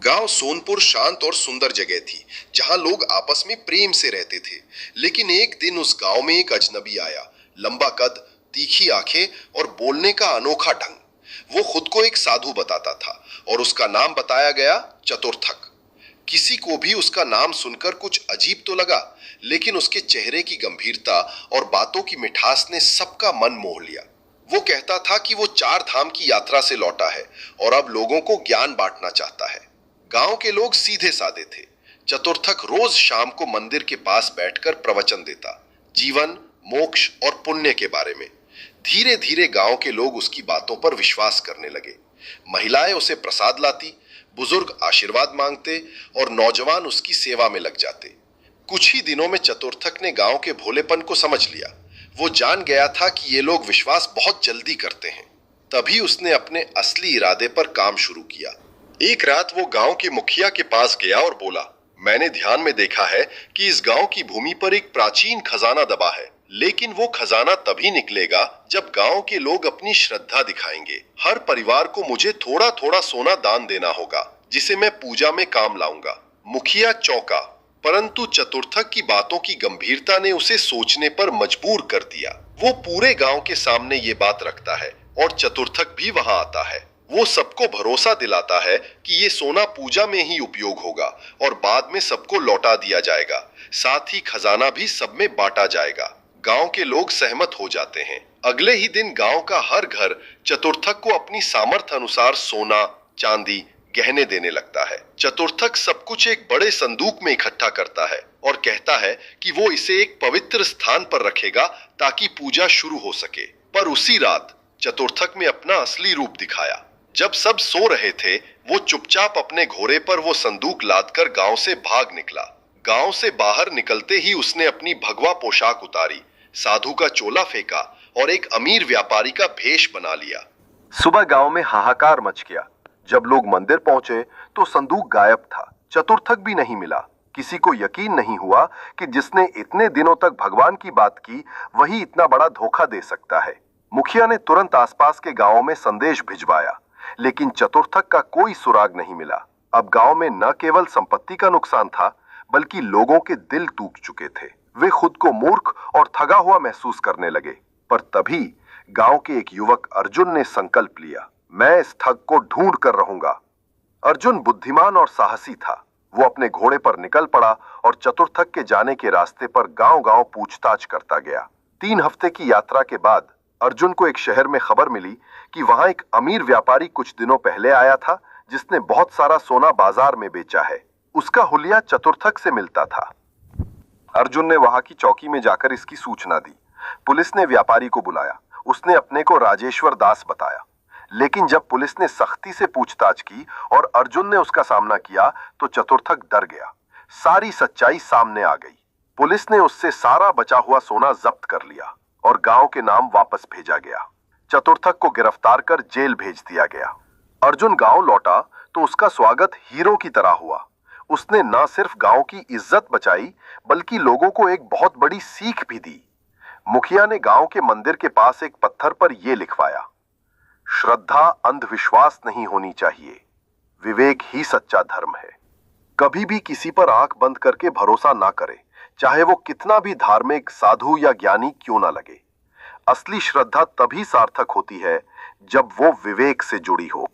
गांव सोनपुर शांत और सुंदर जगह थी जहां लोग आपस में प्रेम से रहते थे। लेकिन एक दिन उस गांव में एक अजनबी आया। लंबा कद, तीखी आंखें और बोलने का अनोखा ढंग। वो खुद को एक साधु बताता था और उसका नाम बताया गया चतुर्थक। किसी को भी उसका नाम सुनकर कुछ अजीब तो लगा, लेकिन उसके चेहरे की गंभीरता और बातों की मिठास ने सबका मन मोह लिया। वो कहता था कि वो 4 धाम की यात्रा से लौटा है और अब लोगों को ज्ञान बांटना चाहता है। गांव के लोग सीधे साधे थे। चतुर्थक रोज शाम को मंदिर के पास बैठकर प्रवचन देता, जीवन, मोक्ष और पुण्य के बारे में। धीरे धीरे गांव के लोग उसकी बातों पर विश्वास करने लगे। महिलाएं उसे प्रसाद लाती, बुजुर्ग आशीर्वाद मांगते और नौजवान उसकी सेवा में लग जाते। कुछ ही दिनों में चतुर्थक ने गांव के भोलेपन को समझ लिया। वो जान गया था कि ये लोग विश्वास बहुत जल्दी करते हैं। तभी उसने अपने असली इरादे पर काम शुरू किया। एक रात वो गांव के मुखिया के पास गया और बोला, मैंने ध्यान में देखा है कि इस गांव की भूमि पर एक प्राचीन खजाना दबा है, लेकिन वो खजाना तभी निकलेगा जब गांव के लोग अपनी श्रद्धा दिखाएंगे। हर परिवार को मुझे थोड़ा थोड़ा सोना दान देना होगा, जिसे मैं पूजा में काम लाऊंगा। मुखिया चौंका, परंतु चतुर्थक की बातों की गंभीरता ने उसे सोचने पर मजबूर कर दिया। वो पूरे गांव के सामने ये बात रखता है और चतुर्थक भी वहां आता है। वो सबको भरोसा दिलाता है कि ये सोना पूजा में ही उपयोग होगा और बाद में सबको लौटा दिया जाएगा। साथ ही खजाना भी सब में बांटा जाएगा। गांव के लोग सहमत हो जाते हैं। अगले ही दिन गांव का हर घर चतुर्थक को अपनी सामर्थ्य अनुसार सोना, चांदी, गहने देने लगता है। चतुर्थक सब कुछ एक बड़े संदूक में इकट्ठा करता है और कहता है कि वो इसे एक पवित्र स्थान पर रखेगा ताकि पूजा शुरू हो सके। पर उसी रात चतुर्थक में अपना असली रूप दिखाया। जब सब सो रहे थे, वो चुपचाप अपने घोड़े पर वो संदूक लादकर गांव से भाग निकला। गांव से बाहर निकलते ही उसने अपनी भगवा पोशाक उतारी, साधु का चोला फेंका और एक अमीर व्यापारी का भेष बना लिया। सुबह गांव में हाहाकार मच गया। जब लोग मंदिर पहुंचे तो संदूक गायब था। चतुर्थक भी नहीं मिला। किसी को यकीन नहीं हुआ कि जिसने इतने दिनों तक भगवान की बात की, वही इतना बड़ा धोखा दे सकता है। मुखिया ने तुरंत आसपास के गांवों में संदेश भिजवाया, लेकिन चतुर्थक का कोई सुराग नहीं मिला। अब गांव में न केवल संपत्ति का नुकसान था, बल्कि लोगों के दिल टूट चुके थे। वे खुद को मूर्ख और ठगा हुआ महसूस करने लगे। पर तभी गांव के एक युवक अर्जुन ने संकल्प लिया, मैं इस ठग को ढूंढ कर रहूंगा। अर्जुन बुद्धिमान और साहसी था। वो अपने घोड़े पर निकल पड़ा और चतुर्थक के जाने के रास्ते पर गांव-गांव पूछताछ करता गया। 3 हफ्ते की यात्रा के बाद अर्जुन को एक शहर में खबर मिली कि वहां एक अमीर व्यापारी कुछ दिनों पहले आया था, जिसने बहुत सारा सोना बाजार में बेचा है। उसका हुलिया चतुर्थक से मिलता था। अर्जुन ने वहां की चौकी में जाकर इसकी सूचना दी। पुलिस ने व्यापारी को बुलाया। उसने अपने को राजेश्वर दास बताया। लेकिन जब पुलिस ने सख्ती से पूछताछ की और अर्जुन ने उसका सामना किया, तो चतुर्थक डर गया। सारी सच्चाई सामने आ गई। पुलिस ने उससे सारा बचा हुआ सोना जब्त कर लिया और गांव के नाम वापस भेजा गया। चतुर्थक को गिरफ्तार कर जेल भेज दिया गया। अर्जुन गांव लौटा तो उसका स्वागत हीरो की तरह हुआ। उसने न सिर्फ गांव की इज्जत बचाई, बल्कि लोगों को एक बहुत बड़ी सीख भी दी। मुखिया ने गांव के मंदिर के पास एक पत्थर पर यह लिखवाया, श्रद्धा अंधविश्वास नहीं होनी चाहिए, विवेक ही सच्चा धर्म है। कभी भी किसी पर आंख बंद करके भरोसा ना करे, चाहे वो कितना भी धार्मिक, साधु या ज्ञानी क्यों ना लगे। असली श्रद्धा तभी सार्थक होती है जब वो विवेक से जुड़ी हो।